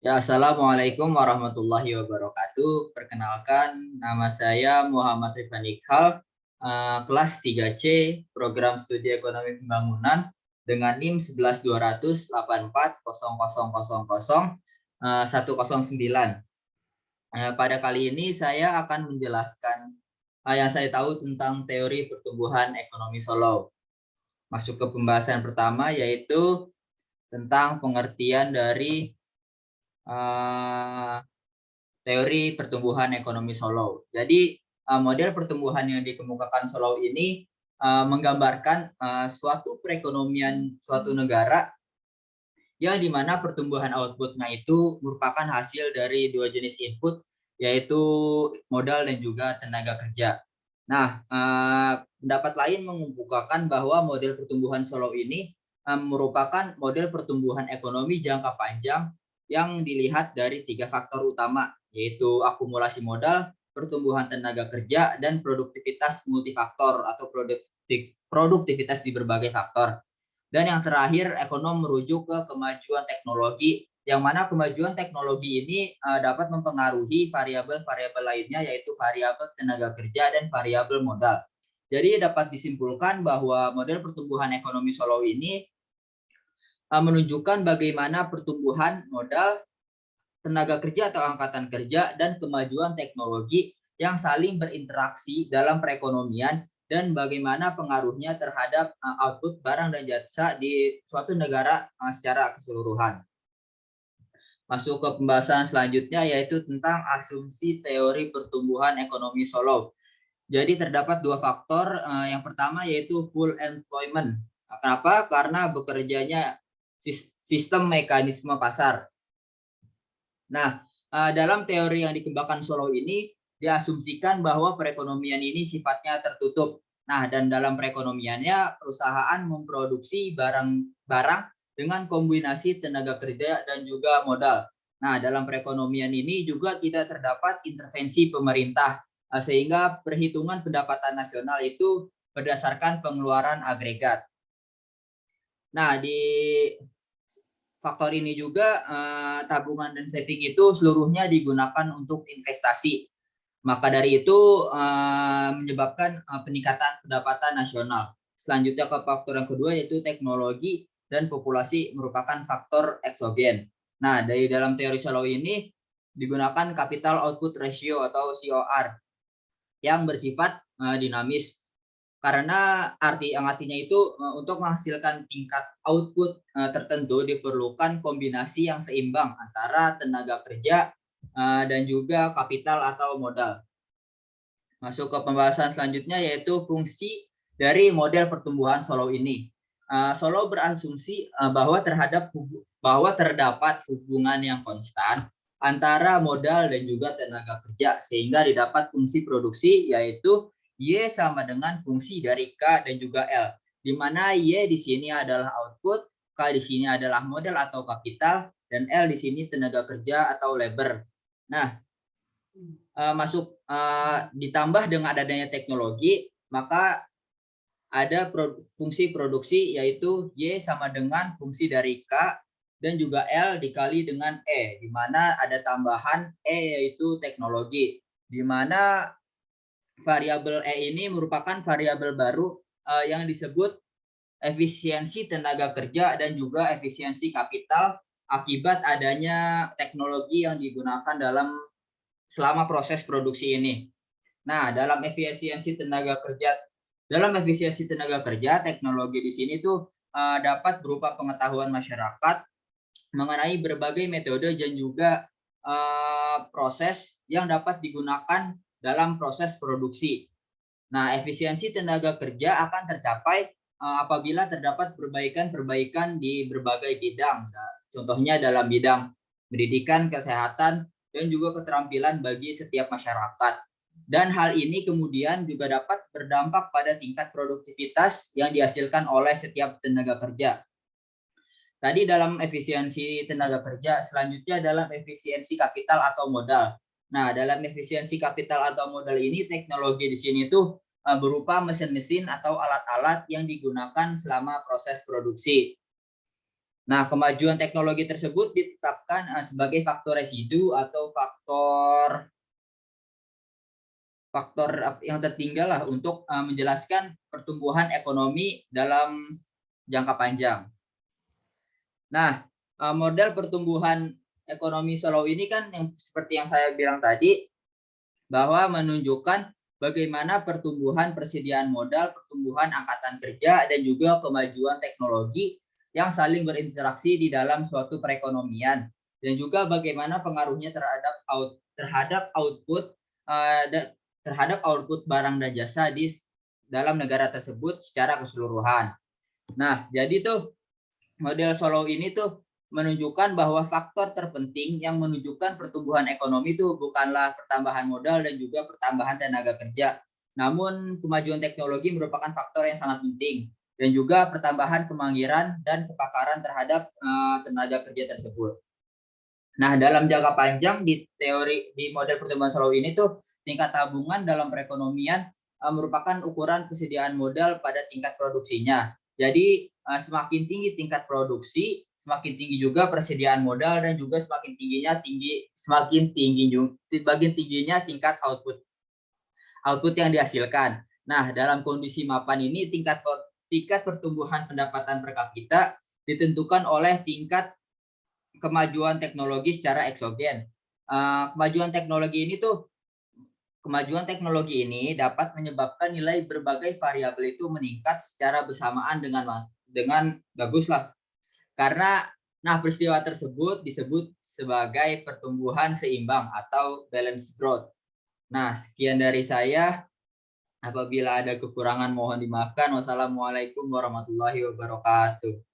Ya, Assalamualaikum warahmatullahi wabarakatuh. Perkenalkan, nama saya Muhammad Rifan Iqbal, kelas 3C, Program Studi Ekonomi Pembangunan, dengan NIM 11.200.84.000.109. Pada kali ini saya akan menjelaskan yang saya tahu tentang teori pertumbuhan ekonomi Solo. Masuk ke pembahasan pertama, yaitu tentang pengertian dari teori pertumbuhan ekonomi Solo. Jadi model pertumbuhan yang dikemukakan Solo ini menggambarkan suatu perekonomian suatu negara yang dimana pertumbuhan outputnya itu merupakan hasil dari dua jenis input, yaitu modal dan juga tenaga kerja. Nah, pendapat lain mengemukakan bahwa model pertumbuhan Solo ini merupakan model pertumbuhan ekonomi jangka panjang yang dilihat dari tiga faktor utama, yaitu akumulasi modal, pertumbuhan tenaga kerja, dan produktivitas multifaktor atau produktivitas di berbagai faktor. Dan yang terakhir, ekonom merujuk ke kemajuan teknologi, yang mana kemajuan teknologi ini dapat mempengaruhi variabel-variabel lainnya, yaitu variabel tenaga kerja dan variabel modal. Jadi dapat disimpulkan bahwa model pertumbuhan ekonomi Solo ini menunjukkan bagaimana pertumbuhan modal, tenaga kerja atau angkatan kerja, dan kemajuan teknologi yang saling berinteraksi dalam perekonomian dan bagaimana pengaruhnya terhadap output barang dan jasa di suatu negara secara keseluruhan. Masuk ke pembahasan selanjutnya, yaitu tentang asumsi teori pertumbuhan ekonomi Solo. Jadi terdapat dua faktor. Yang pertama yaitu full employment. Kenapa? Karena bekerjanya sistem mekanisme pasar. Nah, dalam teori yang dikembangkan Solo ini diasumsikan bahwa perekonomian ini sifatnya tertutup. Nah, dan dalam perekonomiannya perusahaan memproduksi barang-barang dengan kombinasi tenaga kerja dan juga modal. Nah, dalam perekonomian ini juga tidak terdapat intervensi pemerintah, sehingga perhitungan pendapatan nasional itu berdasarkan pengeluaran agregat. Nah, di faktor ini juga tabungan dan saving itu seluruhnya digunakan untuk investasi. Maka dari itu menyebabkan peningkatan pendapatan nasional. Selanjutnya ke faktor yang kedua yaitu teknologi dan populasi merupakan faktor eksogen. Nah, dari dalam teori Solow ini digunakan capital output ratio atau COR yang bersifat dinamis. Karena artinya itu untuk menghasilkan tingkat output tertentu diperlukan kombinasi yang seimbang antara tenaga kerja dan juga kapital atau modal. Masuk ke pembahasan selanjutnya yaitu fungsi dari model pertumbuhan Solow ini. Solow berasumsi bahwa terdapat hubungan yang konstan antara modal dan juga tenaga kerja sehingga didapat fungsi produksi, yaitu Y sama dengan fungsi dari K dan juga L, di mana Y di sini adalah output, K di sini adalah modal atau kapital, dan L di sini tenaga kerja atau labor. Nah, ditambah dengan adanya teknologi, maka ada fungsi produksi yaitu Y sama dengan fungsi dari K dan juga L dikali dengan E, di mana ada tambahan E yaitu teknologi, di mana variabel E ini merupakan variabel baru yang disebut efisiensi tenaga kerja dan juga efisiensi kapital akibat adanya teknologi yang digunakan selama proses produksi ini. Nah, dalam efisiensi tenaga kerja, teknologi di sini tuh dapat berupa pengetahuan masyarakat mengenai berbagai metode dan juga proses yang dapat digunakan dalam proses produksi. Nah, efisiensi tenaga kerja akan tercapai apabila terdapat perbaikan-perbaikan di berbagai bidang. Nah, contohnya dalam bidang pendidikan, kesehatan, dan juga keterampilan bagi setiap masyarakat. Dan hal ini kemudian juga dapat berdampak pada tingkat produktivitas yang dihasilkan oleh setiap tenaga kerja. Tadi dalam efisiensi tenaga kerja, selanjutnya dalam efisiensi kapital atau modal. Nah, dalam efisiensi kapital atau modal ini teknologi di sini tuh berupa mesin-mesin atau alat-alat yang digunakan selama proses produksi. Nah, kemajuan teknologi tersebut ditetapkan sebagai faktor residu atau faktor faktor yang tertinggal lah untuk menjelaskan pertumbuhan ekonomi dalam jangka panjang. Nah, model pertumbuhan ekonomi Solo ini kan yang seperti yang saya bilang tadi, bahwa menunjukkan bagaimana pertumbuhan persediaan modal, pertumbuhan angkatan kerja, dan juga kemajuan teknologi yang saling berinteraksi di dalam suatu perekonomian, dan juga bagaimana pengaruhnya terhadap output barang dan jasa di dalam negara tersebut secara keseluruhan. Nah, jadi tuh model Solo ini tuh menunjukkan bahwa faktor terpenting yang menunjukkan pertumbuhan ekonomi itu bukanlah pertambahan modal dan juga pertambahan tenaga kerja. Namun kemajuan teknologi merupakan faktor yang sangat penting dan juga pertambahan kemanggiran dan kepakaran terhadap tenaga kerja tersebut. Nah, dalam jangka panjang di model pertumbuhan Solo ini tuh tingkat tabungan dalam perekonomian merupakan ukuran kesediaan modal pada tingkat produksinya. Jadi semakin tinggi tingkat produksi, semakin tinggi juga persediaan modal dan juga semakin tingginya tingkat output yang dihasilkan. Nah, dalam kondisi mapan ini tingkat pertumbuhan pendapatan per kapita ditentukan oleh tingkat kemajuan teknologi secara eksogen. Kemajuan teknologi ini dapat menyebabkan nilai berbagai variabel itu meningkat secara bersamaan dengan bagus lah. Karena peristiwa tersebut disebut sebagai pertumbuhan seimbang atau balance growth. Nah, sekian dari saya. Apabila ada kekurangan mohon dimaafkan. Wassalamualaikum warahmatullahi wabarakatuh.